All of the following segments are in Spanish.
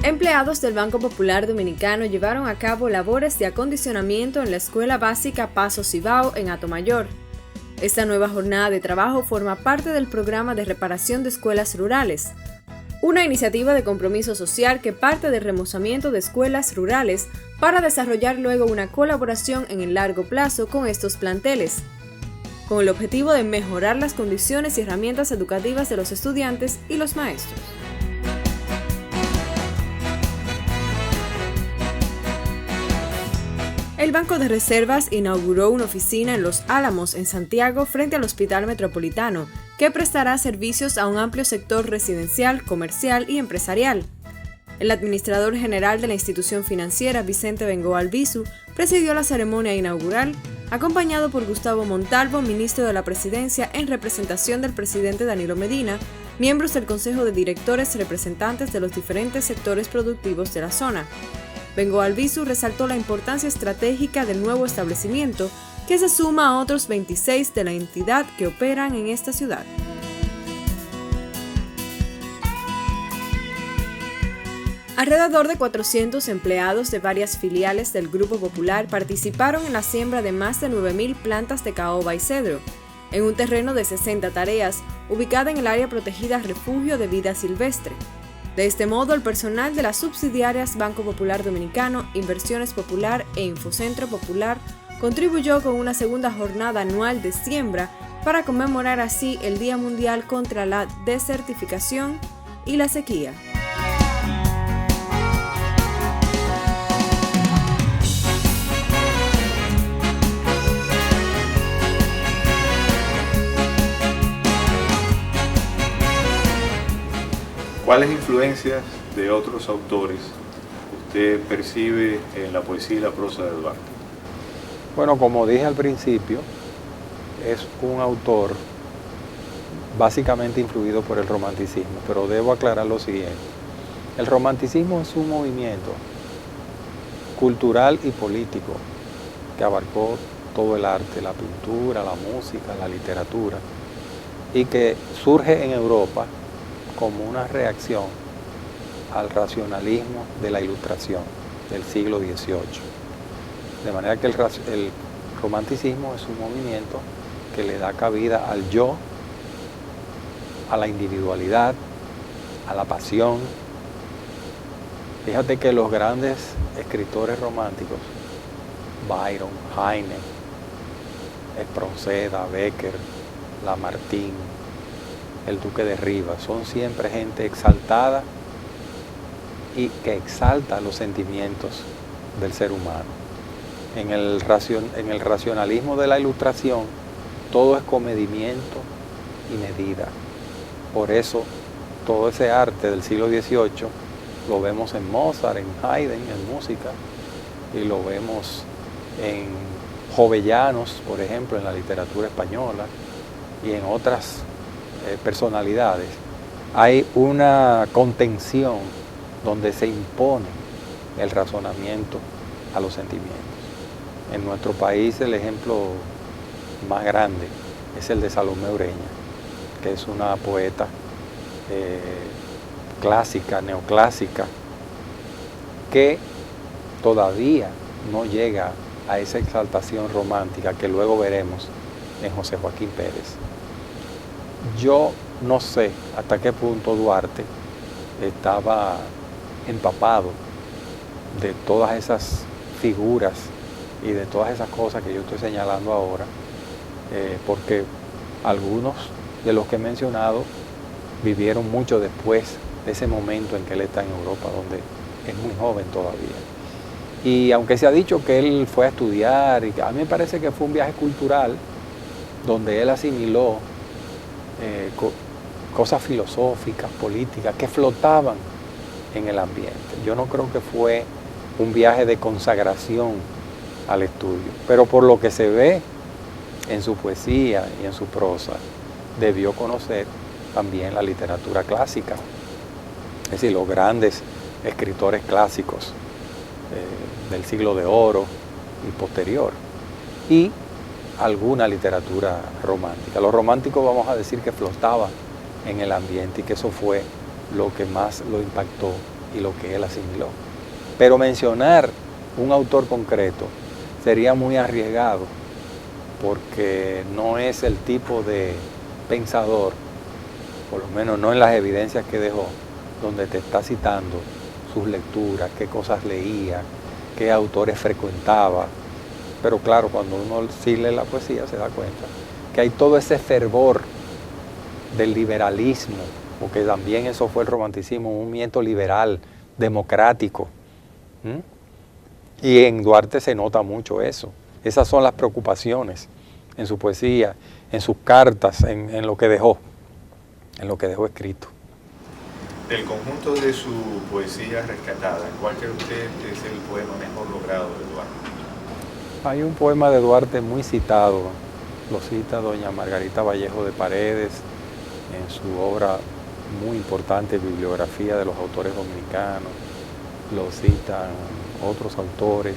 Empleados del Banco Popular Dominicano llevaron a cabo labores de acondicionamiento en la Escuela Básica Paso Cibao en Atomayor. Esta nueva jornada de trabajo forma parte del programa de reparación de escuelas rurales, una iniciativa de compromiso social que parte del remozamiento de escuelas rurales para desarrollar luego una colaboración en el largo plazo con estos planteles, con el objetivo de mejorar las condiciones y herramientas educativas de los estudiantes y los maestros. El Banco de Reservas inauguró una oficina en Los Álamos, en Santiago, frente al Hospital Metropolitano, que prestará servicios a un amplio sector residencial, comercial y empresarial. El administrador general de la institución financiera, Vicente Bengoa Albizu, presidió la ceremonia inaugural, acompañado por Gustavo Montalvo, ministro de la Presidencia, en representación del presidente Danilo Medina, miembros del Consejo de Directores representantes de los diferentes sectores productivos de la zona. Bengoa Albizu resaltó la importancia estratégica del nuevo establecimiento, que se suma a otros 26 de la entidad que operan en esta ciudad. Alrededor de 400 empleados de varias filiales del Grupo Popular participaron en la siembra de más de 9.000 plantas de caoba y cedro, en un terreno de 60 tareas, ubicada en el área protegida Refugio de Vida Silvestre. De este modo, el personal de las subsidiarias Banco Popular Dominicano, Inversiones Popular e Infocentro Popular contribuyó con una segunda jornada anual de siembra para conmemorar así el Día Mundial contra la Desertificación y la Sequía. ¿Cuáles influencias de otros autores usted percibe en la poesía y la prosa de Eduardo? Bueno, como dije al principio, es un autor básicamente influido por el romanticismo, pero debo aclarar lo siguiente. El romanticismo es un movimiento cultural y político que abarcó todo el arte, la pintura, la música, la literatura, y que surge en Europa como una reacción al racionalismo de la Ilustración del siglo XVIII. De manera que el romanticismo es un movimiento que le da cabida al yo, a la individualidad, a la pasión. Fíjate que los grandes escritores románticos, Byron, Heine, Espronceda, Becker, Lamartine, el Duque de Rivas, son siempre gente exaltada y que exalta los sentimientos del ser humano. En el racionalismo de la Ilustración, todo es comedimiento y medida. Por eso, todo ese arte del siglo XVIII lo vemos en Mozart, en Haydn, en música, y lo vemos en Jovellanos, por ejemplo, en la literatura española, y en otras personalidades. Hay una contención donde se impone el razonamiento a los sentimientos. En nuestro país el ejemplo más grande es el de Salomé Ureña, que es una poeta clásica, neoclásica, que todavía no llega a esa exaltación romántica que luego veremos en José Joaquín Pérez. Yo no sé hasta qué punto Duarte estaba empapado de todas esas figuras y de todas esas cosas que yo estoy señalando ahora, porque algunos de los que he mencionado vivieron mucho después de ese momento en que él está en Europa, donde es muy joven todavía. Y aunque se ha dicho que él fue a estudiar, y a mí me parece que fue un viaje cultural donde él asimiló cosas filosóficas, políticas, que flotaban en el ambiente. Yo no creo que fue un viaje de consagración al estudio, pero por lo que se ve en su poesía y en su prosa, debió conocer también la literatura clásica, es decir, los grandes escritores clásicos del siglo de oro y posterior, y alguna literatura romántica. Los románticos, vamos a decir, que flotaban en el ambiente, y que eso fue lo que más lo impactó y lo que él asimiló. Pero mencionar un autor concreto sería muy arriesgado, porque no es el tipo de pensador, por lo menos no en las evidencias que dejó, donde te está citando sus lecturas, qué cosas leía, qué autores frecuentaba. Pero claro, cuando uno sí lee la poesía se da cuenta que hay todo ese fervor del liberalismo, porque también eso fue el romanticismo, un movimiento liberal, democrático. Y en Duarte se nota mucho eso. Esas son las preocupaciones en su poesía, en sus cartas, en lo que dejó escrito. Del conjunto de su poesía rescatada, ¿cuál cree usted es el poema mejor logrado de Duarte? Hay un poema de Duarte muy citado, lo cita doña Margarita Vallejo de Paredes en su obra muy importante, Bibliografía de los Autores Dominicanos, lo citan otros autores,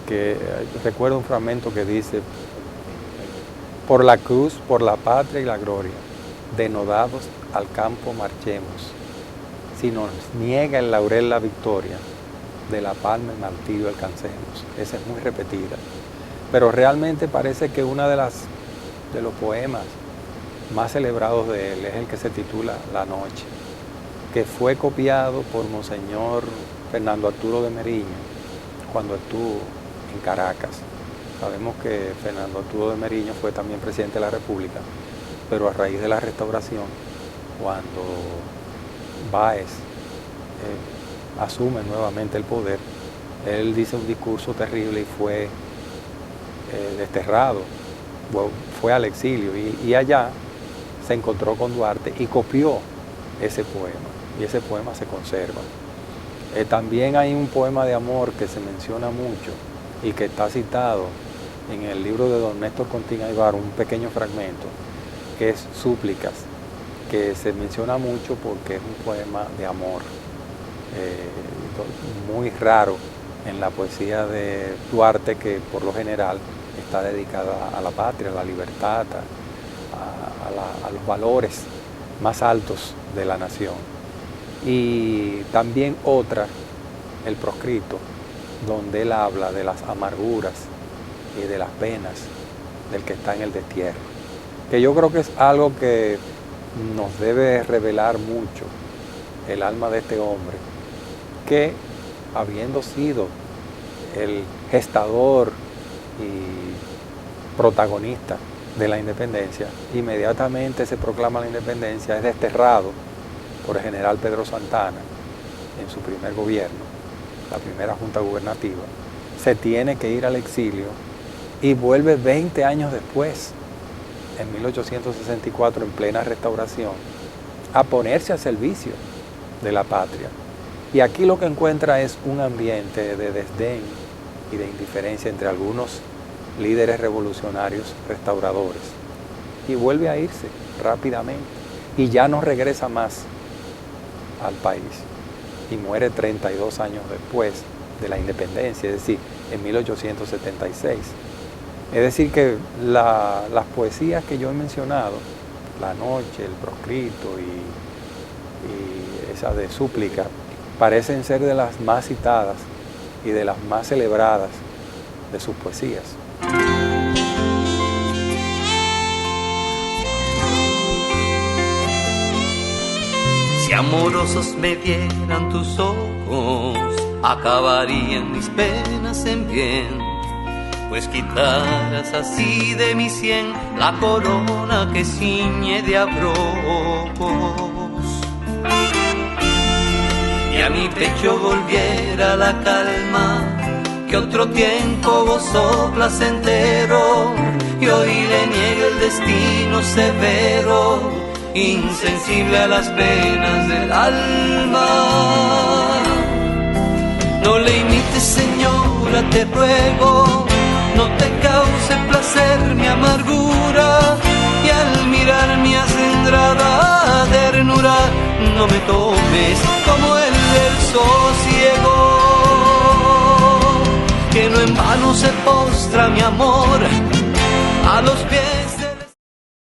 que recuerdo un fragmento que dice: por la cruz, por la patria y la gloria, denodados al campo marchemos, si nos niega el laurel la victoria, de la palma el martirio alcancemos. Esa es muy repetida, pero realmente parece que una de los poemas más celebrados de él es el que se titula La Noche, que fue copiado por Monseñor Fernando Arturo de Meriño cuando estuvo en Caracas. Sabemos que Fernando Arturo de Meriño fue también presidente de la República, pero a raíz de la Restauración, cuando Báez asume nuevamente el poder, él dice un discurso terrible y fue desterrado, fue al exilio y allá se encontró con Duarte y copió ese poema, y ese poema se conserva. También hay un poema de amor que se menciona mucho y que está citado en el libro de don Néstor Contín Aybar, un pequeño fragmento, que es Súplicas, que se menciona mucho porque es un poema de amor, muy raro en la poesía de Duarte, que por lo general está dedicada a la patria, a la libertad, a los valores más altos de la nación. Y también otra, El Proscrito, donde él habla de las amarguras y de las penas del que está en el destierro, que yo creo que es algo que nos debe revelar mucho el alma de este hombre, que habiendo sido el gestador y protagonista de la independencia, inmediatamente se proclama la independencia, es desterrado por el general Pedro Santana en su primer gobierno, la primera junta gubernativa, se tiene que ir al exilio y vuelve 20 años después, en 1864, en plena restauración, a ponerse al servicio de la patria. Y aquí lo que encuentra es un ambiente de desdén y de indiferencia entre algunos líderes revolucionarios restauradores, y vuelve a irse rápidamente y ya no regresa más al país y muere 32 años después de la independencia, es decir, en 1876. Es decir que las poesías que yo he mencionado, La Noche, El Proscrito y esa de Súplica, parecen ser de las más citadas y de las más celebradas de sus poesías. Si amorosos me vieran tus ojos, acabarían mis penas en bien, pues quitaras así de mi sien la corona que ciñe de abrojos, y a mi pecho volviera la calma que otro tiempo gozó placentero, y hoy le niega el destino severo, insensible a las penas del alma. No le imites, señora, te ruego, no te cause placer mi amargura, y al mirar mi acendrada ternura, no me tomes como el verso ciego, que no en vano se postra mi amor a los pies de